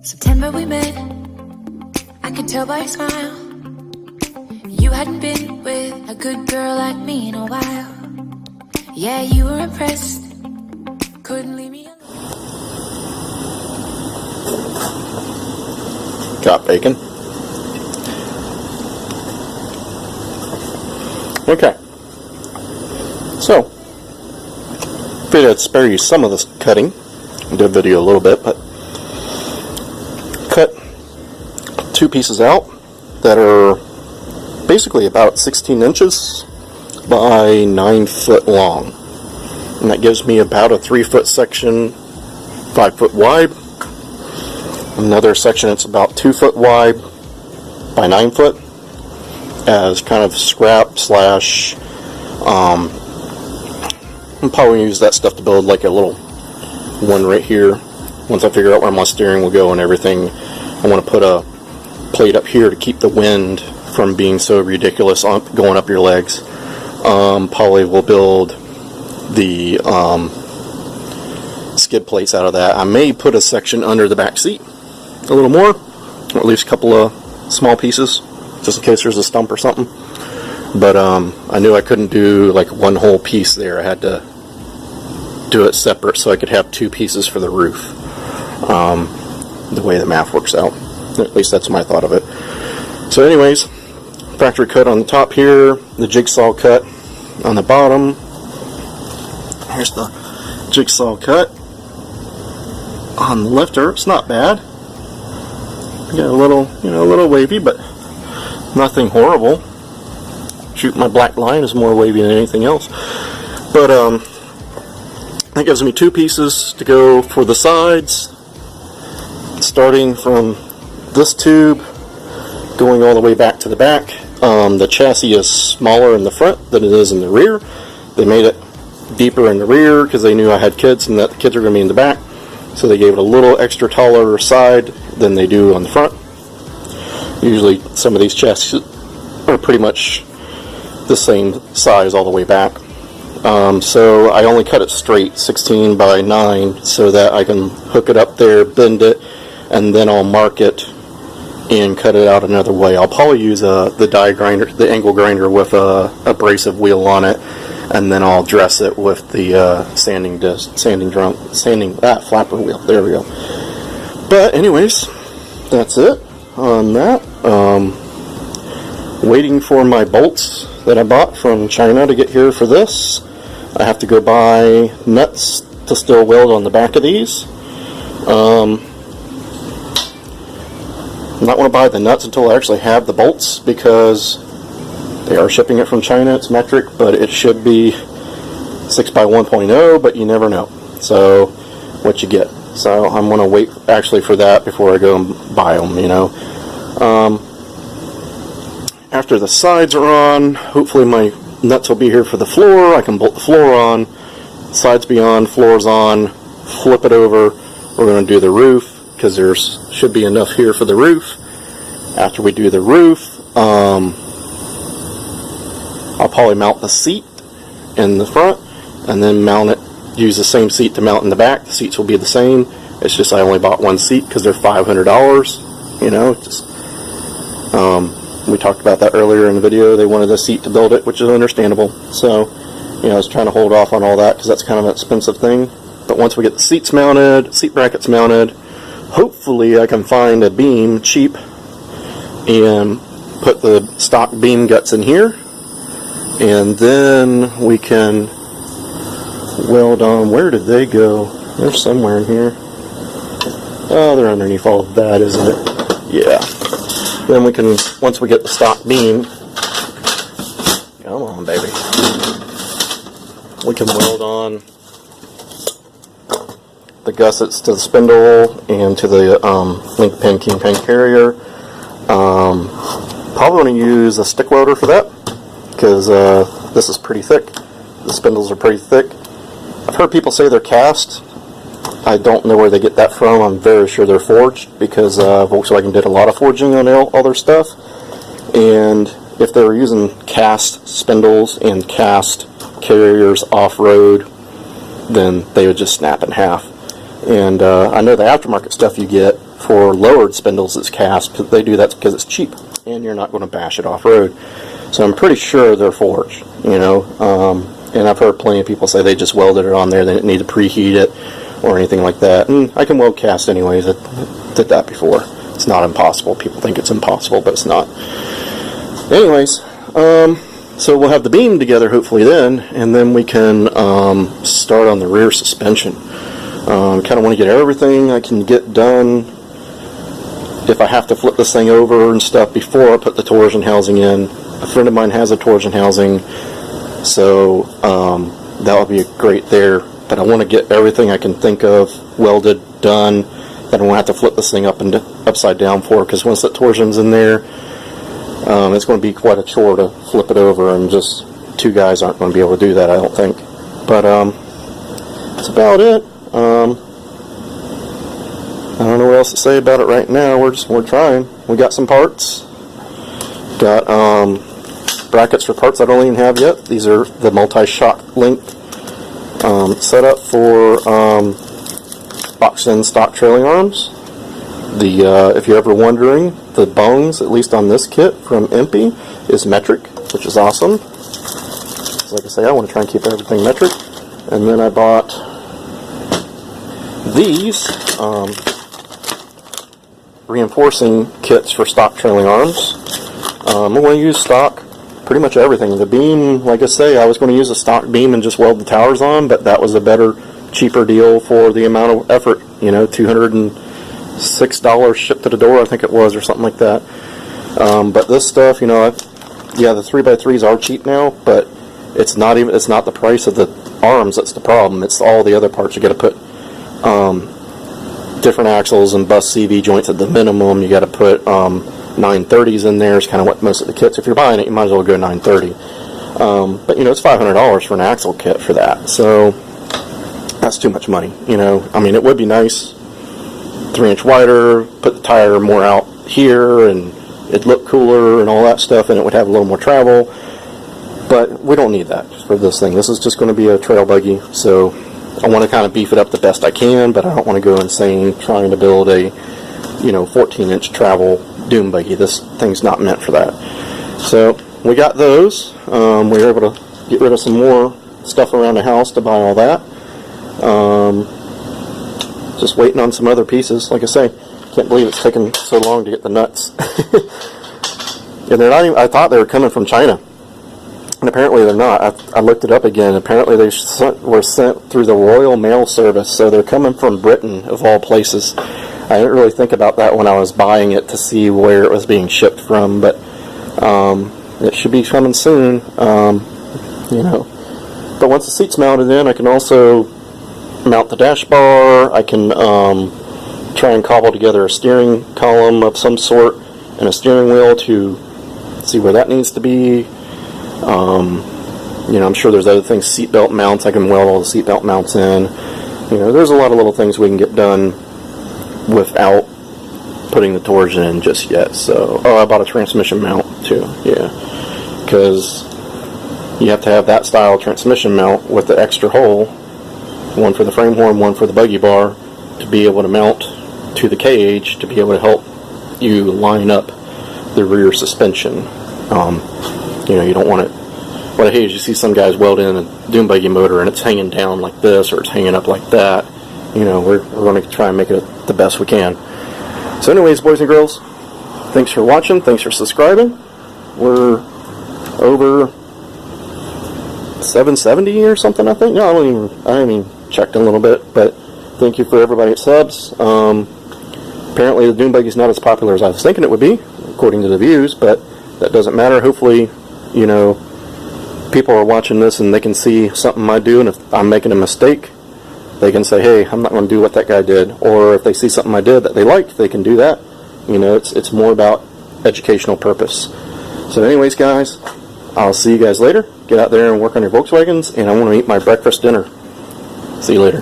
September we met, I could tell by your smile. You hadn't been with a good girl like me in a while. Yeah, you were impressed, couldn't leave me alone. Got bacon. Okay. So, figured I'd spare you some of this cutting. I did video a little bit, but cut two pieces out that are basically about 16 inches by 9 foot long. And that gives me about a 3 foot section, 5 foot wide. Another section that's about 2 foot wide by 9 foot as kind of scrap slash I'll probably use that stuff to build like a little one right here. Once I figure out where my steering will go and everything, I want to put a plate up here to keep the wind from being so ridiculous on going up your legs. Probably will build the skid plates out of that. I may put a section under the back seat, a little more, or at least a couple of small pieces, just in case there's a stump or something. But I knew I couldn't do like one whole piece there. I had to do it separate so I could have two pieces for the roof. The way the math works out. At least that's my thought of it. So anyways, factory cut on the top here, the jigsaw cut on the bottom. Here's the jigsaw cut on the lifter. It's not bad. Got a little, a little wavy, but nothing horrible. Shoot, my black line is more wavy than anything else. But that gives me two pieces to go for the sides, starting from this tube going all the way back to the back. The chassis is smaller in the front than it is in the rear. They made it deeper in the rear because they knew I had kids and that the kids are going to be in the back, so they gave it a little extra taller side than they do on the front. Usually some of these chassis are pretty much the same size all the way back. So I only cut it straight, 16 by 9, so that I can hook it up there, bend it, and then I'll mark it and cut it out another way. I'll probably use the die grinder, the angle grinder with a abrasive wheel on it, and then I'll dress it with the flapper wheel. There we go. But anyways, that's it on that. Waiting for my bolts that I bought from China to get here for this. I have to go buy nuts to still weld on the back of these. I'm not going to buy the nuts until I actually have the bolts, because they are shipping it from China. It's metric, but it should be 6x1.0, but you never know. So what you get. So I'm going to wait actually for that before I go and buy them, After the sides are on, hopefully my nuts will be here for the floor. I can bolt the floor on, sides be on, floor's on, flip it over. We're going to do the roof, because there should be enough here for the roof. After we do the roof, I'll probably mount the seat in the front, and then use the same seat to mount in the back. The seats will be the same. It's just I only bought one seat because they're $500. We talked about that earlier in the video. They wanted a seat to build it, which is understandable. So, I was trying to hold off on all that because that's kind of an expensive thing. But once we get the seats mounted, seat brackets mounted, hopefully I can find a beam cheap and put the stock beam guts in here. And then we can weld on. Where did they go? They're somewhere in here. Oh, they're underneath all of that, isn't it? Yeah. Then we can, once we get the stock beam, come on baby, we can weld on the gussets to the spindle and to the link pin, kingpin carrier. Probably going to use a stick welder for that, because this is pretty thick. The spindles are pretty thick. I've heard people say they're cast. I don't know where they get that from. I'm very sure they're forged, because Volkswagen did a lot of forging on all their stuff. And if they were using cast spindles and cast carriers off-road, then they would just snap in half. And I know the aftermarket stuff you get for lowered spindles it's cast. They do that because it's cheap and you're not going to bash it off-road. So I'm pretty sure they're forged, you know. And I've heard plenty of people say they just welded it on there, they didn't need to preheat it or anything like that. And I can weld cast anyways. I did that before. It's not impossible. People think it's impossible, but it's not. Anyways, so we'll have the beam together hopefully then, and then we can start on the rear suspension. Kind of want to get everything I can get done. If I have to flip this thing over and stuff before I put the torsion housing in. A friend of mine has a torsion housing, so that would be great there. But I want to get everything I can think of welded, done, that I won't have to flip this thing up and upside down for, because once that torsion's in there, it's going to be quite a chore to flip it over, and just two guys aren't going to be able to do that, I don't think. But that's about it. I don't know what else to say about it right now. We're trying. We got some parts. Got brackets for parts I don't even have yet. These are the multi-shock link setup for boxed-in stock trailing arms. If you're ever wondering, the bones, at least on this kit from Impy, is metric, which is awesome. So like I say, I want to try and keep everything metric. And then I bought these reinforcing kits for stock trailing arms. I'm going to use stock pretty much everything. The beam, like I say, I was going to use a stock beam and just weld the towers on, but that was a better, cheaper deal for the amount of effort. You know, $206 shipped to the door, I think it was, or something like that. But this stuff, you know, yeah, the 3x3s are cheap now, but it's not the price of the arms that's the problem. It's all the other parts you got to put. Different axles and bus CV joints at the minimum. You got to put 930s in there. Is kind of what most of the kits. If you're buying it, you might as well go 930. But you know, it's $500 for an axle kit for that. So that's too much money. You know, I mean, it would be nice, 3-inch wider, put the tire more out here, and it'd look cooler and all that stuff, and it would have a little more travel. But we don't need that for this thing. This is just going to be a trail buggy. So I want to kind of beef it up the best I can, but I don't want to go insane trying to build a, you know, 14-inch travel dune buggy. This thing's not meant for that. So we got those. We were able to get rid of some more stuff around the house to buy all that. Just waiting on some other pieces. Like I say, can't believe it's taken so long to get the nuts. And they're not even, I thought they were coming from China. And apparently they're not. I looked it up again. Apparently they were sent through the Royal Mail Service, so they're coming from Britain, of all places. I didn't really think about that when I was buying it to see where it was being shipped from, but it should be coming soon. You know. But once the seat's mounted in, I can also mount the dash bar. I can try and cobble together a steering column of some sort and a steering wheel to see where that needs to be. You know, I'm sure there's other things, seatbelt mounts, I can weld all the seatbelt mounts in. You know, there's a lot of little things we can get done without putting the torsion in just yet. So, I bought a transmission mount too, yeah, because you have to have that style transmission mount with the extra hole, one for the frame horn, one for the buggy bar, to be able to mount to the cage to be able to help you line up the rear suspension. You know, you don't want it. What I hate is you see some guys weld in a dune buggy motor and it's hanging down like this or it's hanging up like that. You know, we're going to try and make it the best we can. So anyways, boys and girls, thanks for watching. Thanks for subscribing. We're over 770 or something, I think. No, I haven't even checked in a little bit, but thank you for everybody that subs. Apparently the dune buggy's not as popular as I was thinking it would be, according to the views, but that doesn't matter. Hopefully, you know, people are watching this and they can see something I do, and if I'm making a mistake, they can say, hey, I'm not going to do what that guy did. Or if they see something I did that they like, they can do that. You know, it's more about educational purpose. So anyways, guys, I'll see you guys later. Get out there and work on your Volkswagens, and I want to eat my breakfast dinner. See you later.